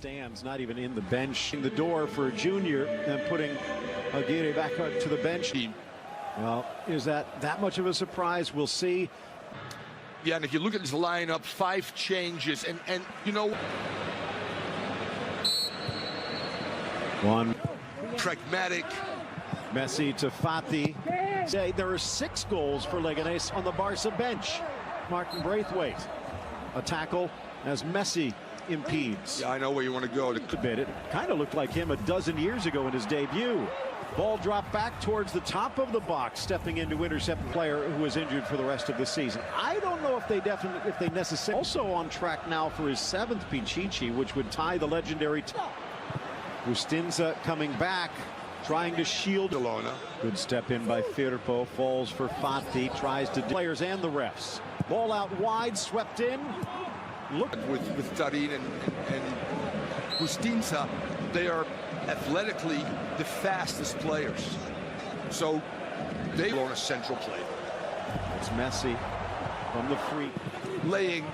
stands, not even in the bench. In the door for Junior and putting Aguirre back up to the bench. Well, is that much of a surprise? We'll see. Yeah, and if you look at this lineup, 5 changes, and you know, one pragmatic. Messi to Fati. There are 6 goals for Leganes on the Barca bench. Martin Braithwaite, a tackle as Messi impedes. Yeah, I know where you want to go. It kind of looked like him a dozen years ago in his debut. Ball dropped back towards the top of the box, stepping in to intercept the player who was injured for the rest of the season. I don't know if they necessarily. Also on track now for his 7th Pichichi, which would tie the legendary. Bustinza coming back, trying to shield. Barcelona. Good step in by Firpo, falls for Fati, tries to players and the refs. Ball out wide, swept in. Look with Tarin and Bustinza, they are athletically the fastest players. So they on a central play. It's Messi from the free. Laying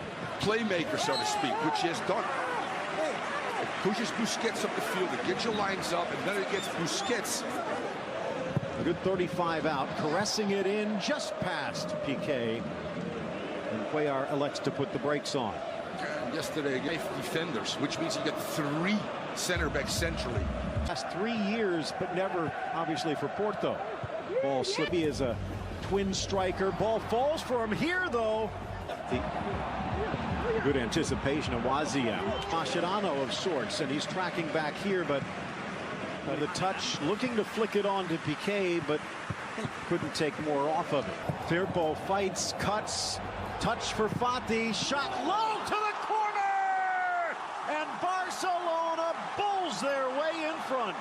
playmaker, so to speak, which he has done. It pushes Busquets up the field, it gets your lines up, and then it gets Busquets. A good 35 out, caressing it in just past Piqué. And Cuellar elects to put the brakes on. Yesterday, 5 defenders, which means you get 3 center backs centrally. Last 3 years, but never, obviously, for Porto. Ball slippy as a twin striker. Ball falls for him here, though. Good anticipation of Wazia. Mascherano of sorts, and he's tracking back here, but the touch, looking to flick it on to Piqué, but couldn't take more off of it. Firpo fights, cuts, touch for Fati, shot low to the corner! And Barcelona bulls their way in front.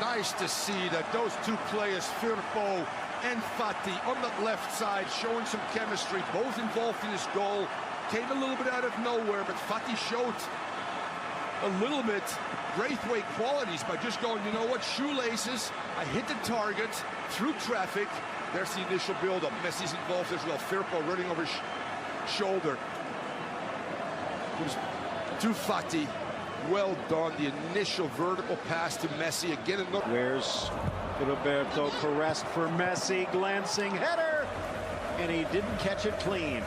Nice to see that those 2 players, Firpo and Fati, on the left side, showing some chemistry, both involved in this goal. Came a little bit out of nowhere, but Fati showed a little bit Braithwaite qualities by just going, you know what, shoelaces, I hit the target, through traffic. There's the initial build-up. Messi's involved as well. Firpo running over his shoulder. To Fati. Well done. The initial vertical pass to Messi. Again, Where's Roberto, caressed for Messi, glancing header, and he didn't catch it clean.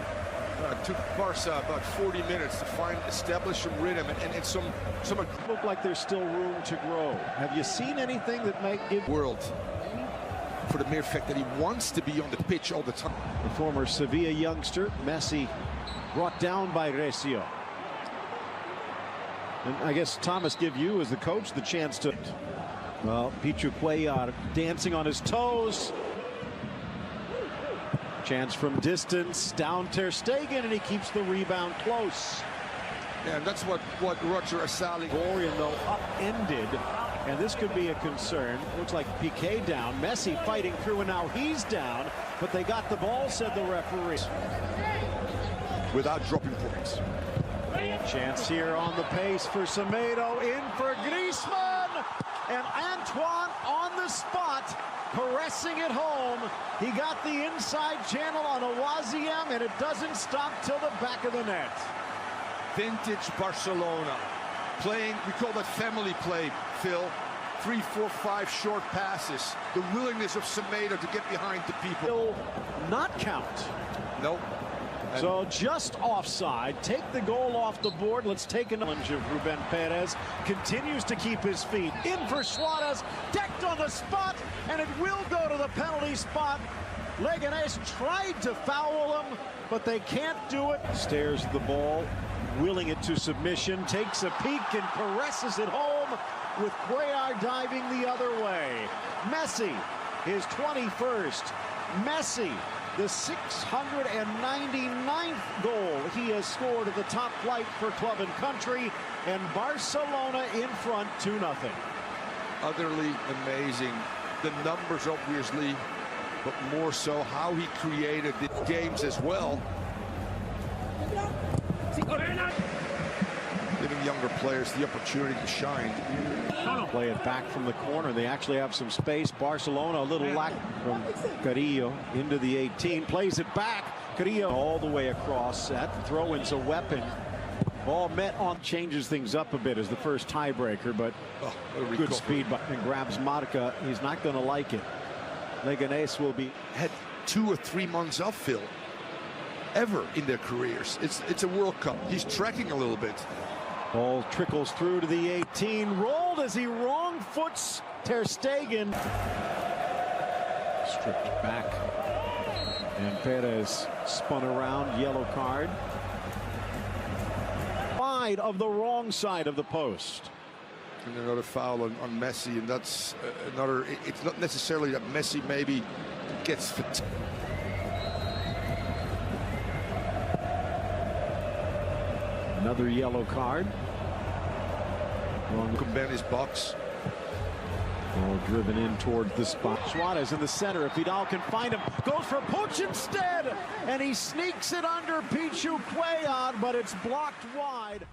Took Barca about 40 minutes to establish some rhythm and some. Look like there's still room to grow. Have you seen anything that might give world for the mere fact that he wants to be on the pitch all the time? The former Sevilla youngster, Messi, brought down by Recio. And I guess, Thomas, give you as the coach the chance to. Well, Pichu Cuellar dancing on his toes. Chance from distance, down Ter Stegen, and he keeps the rebound close. Yeah, and that's what Roger Asali. Gorian, though, upended, and this could be a concern. Looks like Piqué down, Messi fighting through, and now he's down, but they got the ball, said the referee. Without dropping points. Chance here on the pace for Semedo, in for Griezmann, and Antoine on the spot, caressing it home. He got the inside channel on a Waziem, and it doesn't stop till the back of the net. Vintage Barcelona. Playing, we call that family play, Phil. 3, 4, 5 short passes. The willingness of Semedo to get behind the people. Will not count. Nope. So just offside. Take the goal off the board. Let's take a challenge of Ruben Perez. Continues to keep his feet. In for Suarez. Decked on the spot. And it will go to the penalty spot. Leganes tried to foul him, but they can't do it. Stares the ball, willing it to submission. Takes a peek and caresses it home, with Cuellar diving the other way. Messi, his 21st. Messi, the 699th goal he has scored at the top flight for club and country, and Barcelona in front 2-0. Utterly amazing. The numbers, obviously, but more so how he created the games as well. Giving younger players the opportunity to shine. Play it back from the corner. They actually have some space. Barcelona a little lack from Carrillo into the 18. Plays it back. Carrillo all the way across. That throw-in's a weapon. Ball met on, changes things up a bit as the first tiebreaker, but good speed and grabs Marca. He's not going to like it. Leganes will be had 2 or 3 months off, Phil, ever in their careers. It's a World Cup. He's tracking a little bit. Ball trickles through to the 18. Rolled as he wrong foots Ter Stegen. Stripped back. And Perez spun around. Yellow card. Wide of the wrong side of the post. And another foul on Messi, and that's another. It's not necessarily that Messi maybe gets fatigued. Another yellow card. Ben's box. Ball driven in towards the spot. Suarez in the center. If Vidal can find him, goes for Puig instead, and he sneaks it under Pichu Cuellar, but it's blocked wide.